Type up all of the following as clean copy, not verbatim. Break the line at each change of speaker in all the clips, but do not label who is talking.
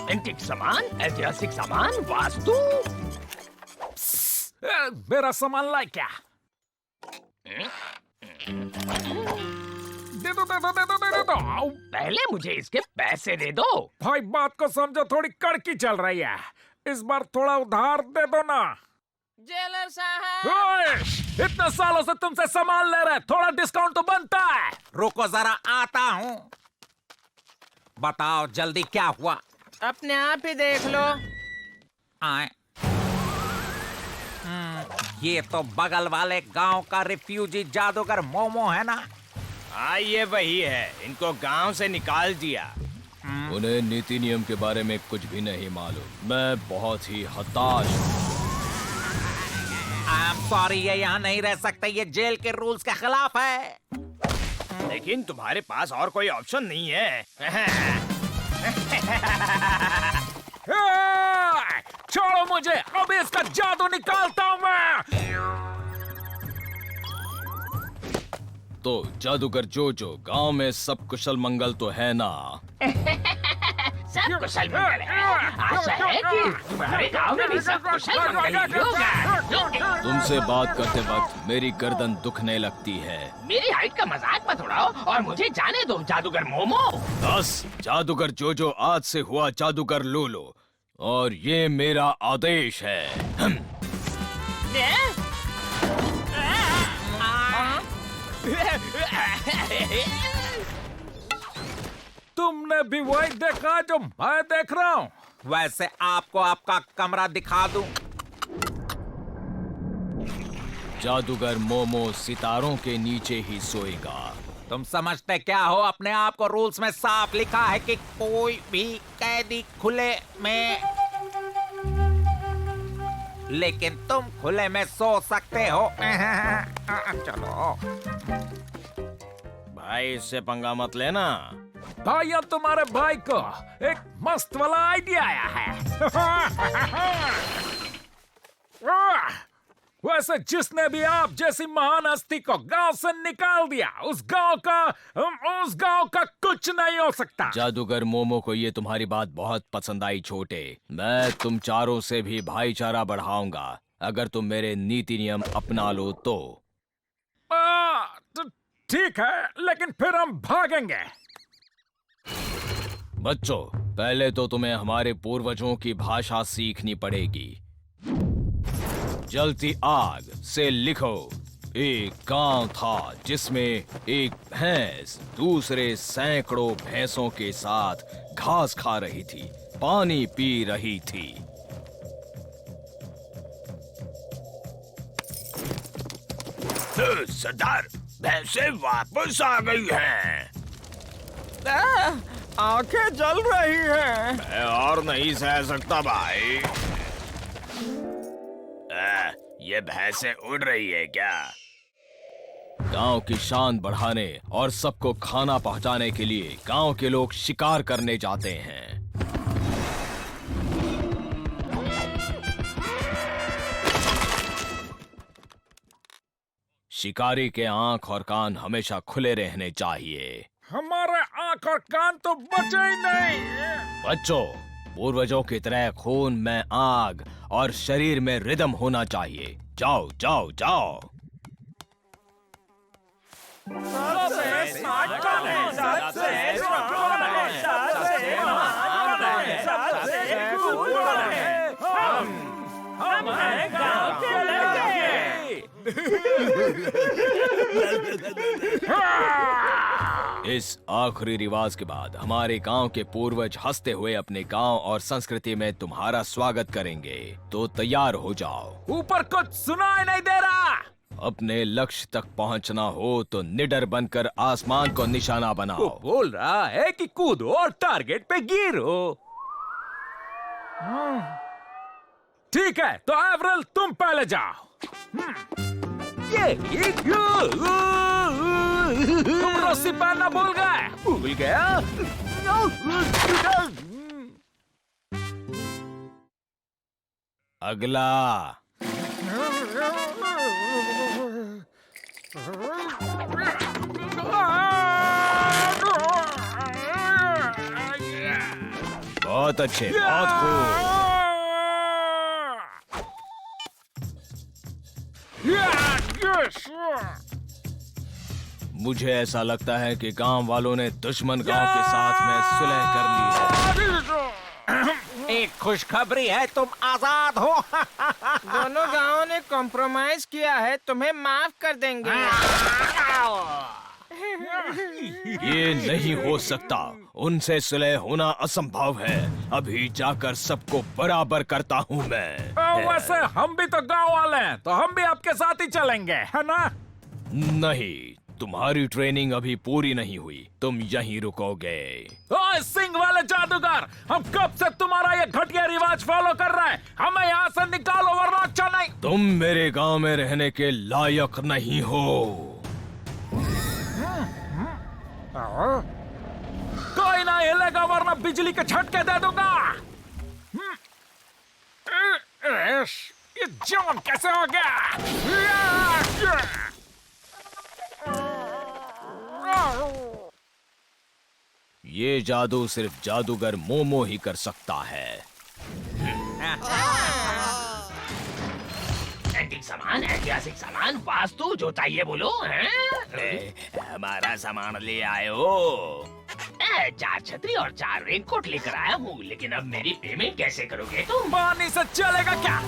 Antique सामान, ऐतिहासिक सामान, वास्तु।
मेरा सामान लाए क्या? दे दो, दे दो, दे दो, दे दो।
पहले मुझे इसके पैसे दे दो।
भाई बात को समझो, थोड़ी कड़की चल रही है। इस बार थोड़ा उधार दे दो ना।
जेलर साहब,
ओए, इतने सालों से तुमसे सामान ले रहे, थोड़ा डिस्काउंट तो बनता है।
रुको जरा, आता हूँ। बताओ जल्दी क्या हुआ।
अपने आप ही देख लो।
आए। ये तो बगल वाले गांव का रिफ्यूजी जादूगर मोमो है ना?
हाँ, ये वही है। इनको गांव से निकाल दिया।
उन्हें नीति नियम के बारे में कुछ भी नहीं मालूम। मैं बहुत ही हताश हूँ।
आई एम सॉरी, ये यहाँ नहीं रह सकते। ये जेल के रूल्स के खिलाफ है।
लेकिन तुम्हारे पास और कोई ऑप्शन नहीं है।
छोड़ो मुझे, अभी इसका जादू निकालता हूँ मैं।
तो जादूगर जोजो, गांव में सब कुशल मंगल तो है ना?
सब कुशल मंगल है। आशा है कि तुम्हारे गांव में भी सब कुशल मंगल ही होगा।
तुमसे बात करते वक्त मेरी गर्दन दुखने लगती है।
मेरी हाइट का मजाक मत उड़ाओ और मुझे जाने दो, जादूगर मोमो।
बस, जादूगर जोजो आज से हुआ जादूगर लोलो, और ये मेरा आदेश है।
तुमने भी वही देखा जो मैं देख रहा हूँ।
वैसे आपको आपका कमरा दिखा दूं?
जादूगर मोमो सितारों के नीचे ही सोएगा।
तुम समझते क्या हो? अपने आप को रूल्स में साफ लिखा है कि कोई भी कैदी खुले में, लेकिन तुम खुले में सो सकते हो। चलो
भाई, इससे पंगा मत लेना।
भाई, अब तुम्हारे भाई को एक मस्त वाला आइडिया आया है। वैसे जिसने भी आप जैसी महान हस्ती को गांव से निकाल दिया, उस गांव का कुछ नहीं हो सकता।
जादूगर मोमो को ये तुम्हारी बात बहुत पसंद आई छोटे। मैं तुम चारों से भी भाईचारा बढ़ाऊंगा अगर तुम मेरे नीति नियम अपना लो तो।
ठीक है, लेकिन फिर हम भागेंगे।
बच्चों, पहले तो तुम्हें हमारे पूर्वजों की भाषा सीखनी पड़ेगी। जलती आग से लिखो। एक गांव था जिसमें एक भैंस दूसरे सैकड़ों भैंसों के साथ घास खा रही थी, पानी पी रही थी।
सरदार, भैंसे वापस आ गई हैं।
आंखें जल रही हैं।
मैं और नहीं सह सकता भाई। ये भैंसे उड़ रही है क्या?
गांव की शान बढ़ाने और सबको खाना पहुंचाने के लिए गांव के लोग शिकार करने जाते हैं। शिकारी के आंख और कान हमेशा खुले रहने चाहिए।
हमारे आंख और कान तो बचे ही नहीं।
बच्चों, पूर्वजों की तरह खून में आग और शरीर में रिदम होना चाहिए। जाओ जाओ जाओ। इस आखिरी रिवाज के बाद हमारे गांव के पूर्वज हंसते हुए अपने गांव और संस्कृति में तुम्हारा स्वागत करेंगे। तो तैयार हो जाओ।
ऊपर कुछ सुनाई नहीं दे रहा।
अपने लक्ष्य तक पहुंचना हो तो निडर बनकर आसमान को निशाना बनाओ।
वो बोल रहा है कि कूदो और टारगेट पे गिरो। ठीक है, तो एवरल तुम पहले जाओ। तुम रस्सी पहनना भूल गए। भूल गया?
अगला। बहुत बहुत अच्छे, बहुत खूब। मुझे ऐसा लगता है कि गांव वालों ने दुश्मन गांव के साथ में सुलह कर ली है।
एक खुशखबरी है, तुम आजाद हो।
दोनों गांवों ने कॉम्प्रोमाइज किया है, तुम्हें माफ कर देंगे।
ये नहीं हो सकता, उनसे सुलह होना असंभव है। अभी जाकर सबको बराबर करता हूँ मैं।
वैसे हम भी तो गांव वाले हैं, तो हम भी आपके साथ ही चलेंगे, है ना?
नहीं, तुम्हारी ट्रेनिंग अभी पूरी नहीं हुई, तुम यहीं रुकोगे।
ओए सिंह वाले जादूगर, हम कब से तुम्हारा ये घटिया रिवाज फॉलो कर रहे हैं? हमें यहाँ से निकालो वरना अच्छा नहीं।
तुम मेरे गांव में रहने के लायक नहीं हो।
कोई ना हिलेगा वरना बिजली के झटके दे दूंगा। ये जॉन कैसे हो गया?
ये जादू सिर्फ जादूगर मोमो ही कर सकता है।
एंटीक सामान, ऐतिहासिक सामान, वास्तु जो चाहिए बोलो।
हमारा सामान ले आए हो।
4 छतरी और 4 रेनकोट लेकर आया हूँ, लेकिन अब मेरी पेमेंट कैसे करोगे तुम?
पानी से चलेगा क्या?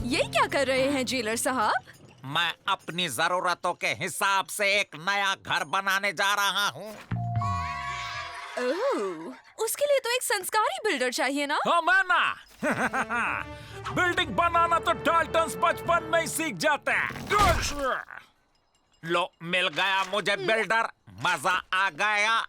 ये क्या कर रहे हैं जेलर साहब?
मैं अपनी जरूरतों के हिसाब से एक नया घर बनाने जा रहा हूँ।
ओह, उसके लिए तो एक संस्कारी बिल्डर चाहिए ना?
हाँ मैं ना। बिल्डिंग बनाना तो डाल्टन्स बचपन में ही सीख जाते हैं।
लो, मिल गया मुझे बिल्डर, मजा आ गया।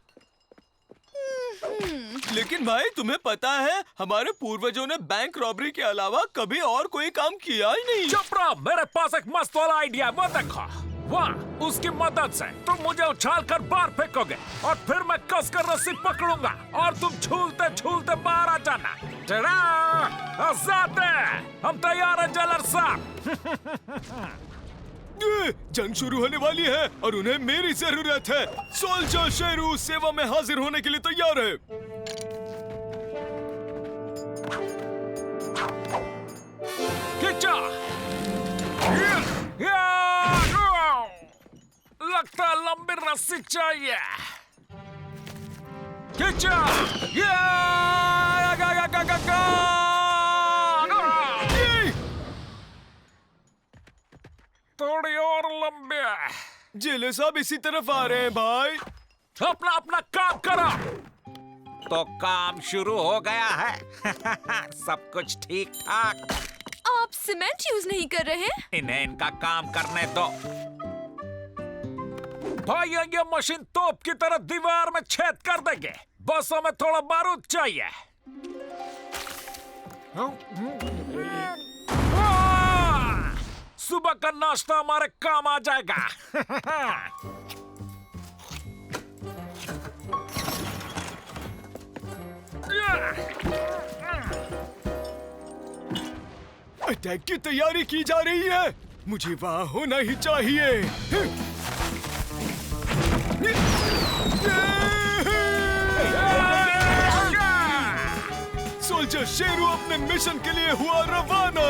लेकिन भाई तुम्हें पता है हमारे पूर्वजों ने बैंक रॉबरी के अलावा कभी और कोई काम किया ही नहीं।
चुप रहो, मेरे पास एक मस्त वाला आइडिया, वो देखो। वाह, उसकी मदद से तुम मुझे उछाल कर बाहर फेंकोगे और फिर मैं कसकर रस्सी पकड़ूंगा और तुम झूलते झूलते बाहर आ जाना। टड़ा! आजाद है, हम तैयार हैं जेलर साहब।
जंग शुरू होने वाली है और उन्हें मेरी जरूरत है। सोल्जर शेरू सेवा में हाजिर होने के लिए तैयार है।
खींचा! लगता है लंबी रस्सी चाहिए। खींचा! थोड़ी और लंबी।
जेलर साहब इसी तरफ आ रहे हैं भाई।
अपना अपना काम करो।
तो काम शुरू हो गया है। सब कुछ ठीक ठाक।
आप सीमेंट यूज नहीं कर रहे हैं?
इन्हें इनका काम करने दो।
भाई ये मशीन तोप की तरह दीवार में छेद कर देंगे, बस हमें थोड़ा बारूद चाहिए। सुबह का नाश्ता हमारे काम आ जाएगा।
अटैक की तैयारी की जा रही है, मुझे वहां होना ही चाहिए। सोल्जर शेरू अपने मिशन के लिए हुआ रवाना।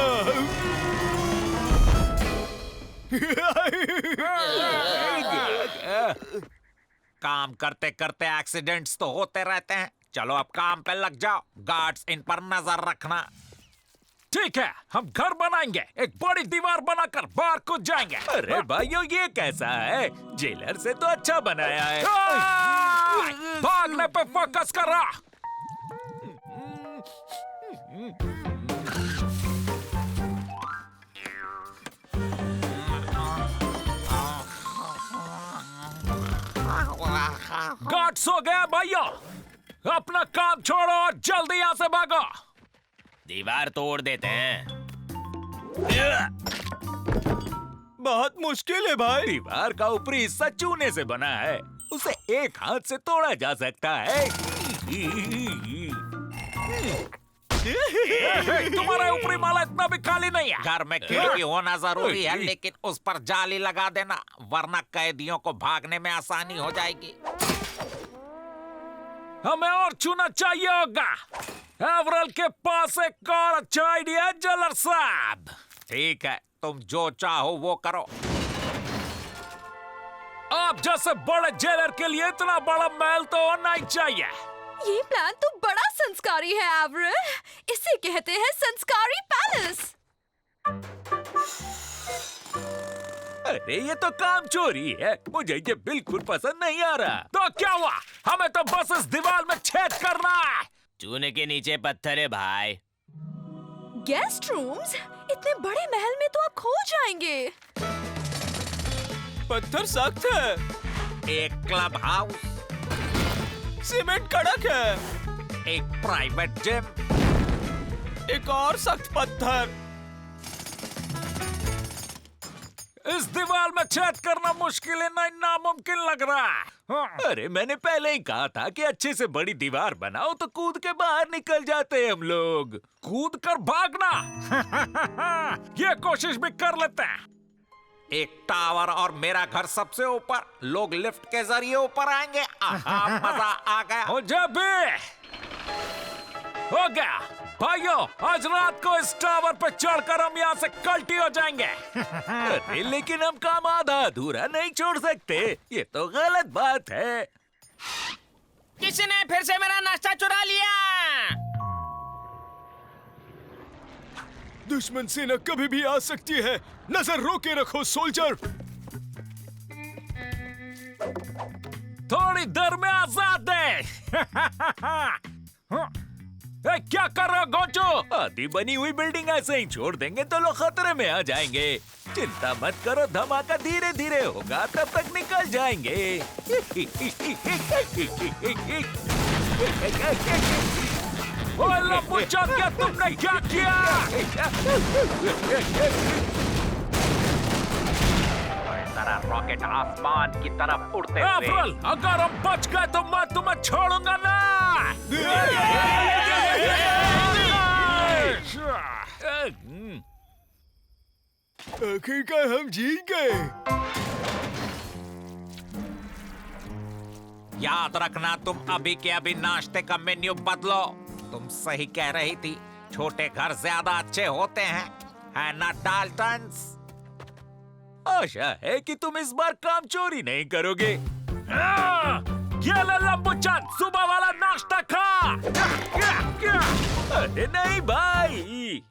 काम करते करते एक्सीडेंट्स तो होते रहते हैं। चलो अब काम पे लग जाओ। गार्ड्स इन पर नजर रखना।
ठीक है, हम घर बनाएंगे, एक बड़ी दीवार बनाकर बाहर कूद जाएंगे।
अरे भाइयों, ये कैसा है? जेलर से तो अच्छा बनाया है।
भागने पे फोकस कर रहा। गार्ड्स हो गया भाइयों, अपना काम छोड़ो और जल्दी यहाँ से भागो।
दीवार तोड़ देते हैं।
बहुत मुश्किल है भाई।
दीवार का ऊपरी हिस्सा चूने से बना है, उसे एक हाथ से तोड़ा जा सकता है।
तुम्हारा ऊपरी माला इतना भी खाली नहीं है।
घर में खिड़की होना जरूरी है, लेकिन उस पर जाली लगा देना, वरना कैदियों को भागने में आसानी हो जाएगी।
हमें और चुना चाहिए होगा। एवरल के पास एक और अच्छा आइडिया है जेलर साहब।
ठीक है, तुम जो चाहो वो करो।
आप जैसे बड़े जेलर के लिए इतना बड़ा महल तो होना ही चाहिए।
ये प्लान तो बड़ा संस्कारी है एवरल। इसे कहते हैं संस्कारी पैलेस।
अरे ये तो काम चोरी है, मुझे ये बिल्कुल पसंद नहीं आ रहा। तो क्या हुआ, हमें तो बस इस दीवार में छेद करना है।
चूने के नीचे पत्थर है भाई।
Guest rooms? इतने बड़े महल में तो आप खो जाएंगे।
पत्थर सख्त है,
एक क्लब हाउस,
सीमेंट कड़क है,
एक प्राइवेट जिम,
एक और सख्त पत्थर।
इस दीवार में छेद करना मुश्किल है, नहीं नामुमकिन लग रहा है। हाँ। अरे मैंने पहले ही कहा था कि अच्छे से बड़ी दीवार बनाओ तो कूद के बाहर निकल जाते हैं हम लोग। कूद कर भागना ये कोशिश भी कर लेते हैं।
एक टावर और मेरा घर सबसे ऊपर, लोग लिफ्ट के जरिए ऊपर आएंगे। आहा, मजा आ गया।
मुझे भी हो गया। भाइयों, आज रात को इस टावर पर चढ़कर हम यहाँ से कल्टी हो जाएंगे। अरे लेकिन हम काम आधा अधूरा नहीं छोड़ सकते, ये तो गलत बात है।
किसी ने फिर से मेरा नाश्ता चुरा लिया।
दुश्मन सेना कभी भी आ सकती है, नजर रोके रखो सोल्जर।
थोड़ी देर में आजाद है। ए, क्या कर रहे हो गोचो? आधी बनी हुई बिल्डिंग ऐसे ही छोड़ देंगे तो लोग खतरे में आ जाएंगे। चिंता मत करो, धमाका धीरे धीरे होगा, तब तक निकल जाएंगे। ओए लंबूचा, क्या तुमने क्या किया?
रॉकेट आसमान की तरफ उड़ते हुए।
एप्रल, अगर हम बच गए तो मैं तुम्हें छोड़ूंगा ना।
आखिरकार हम जीत गए।
याद रखना, तुम अभी के अभी नाश्ते का मेन्यू बदलो। तुम सही कह रही थी, छोटे घर ज्यादा अच्छे होते हैं, है ना डाल्टन्स?
आशा है कि तुम इस बार काम चोरी नहीं करोगे। ये ले लंबूचान, सुबह वाला नाश्ता खा। अरे नहीं भाई,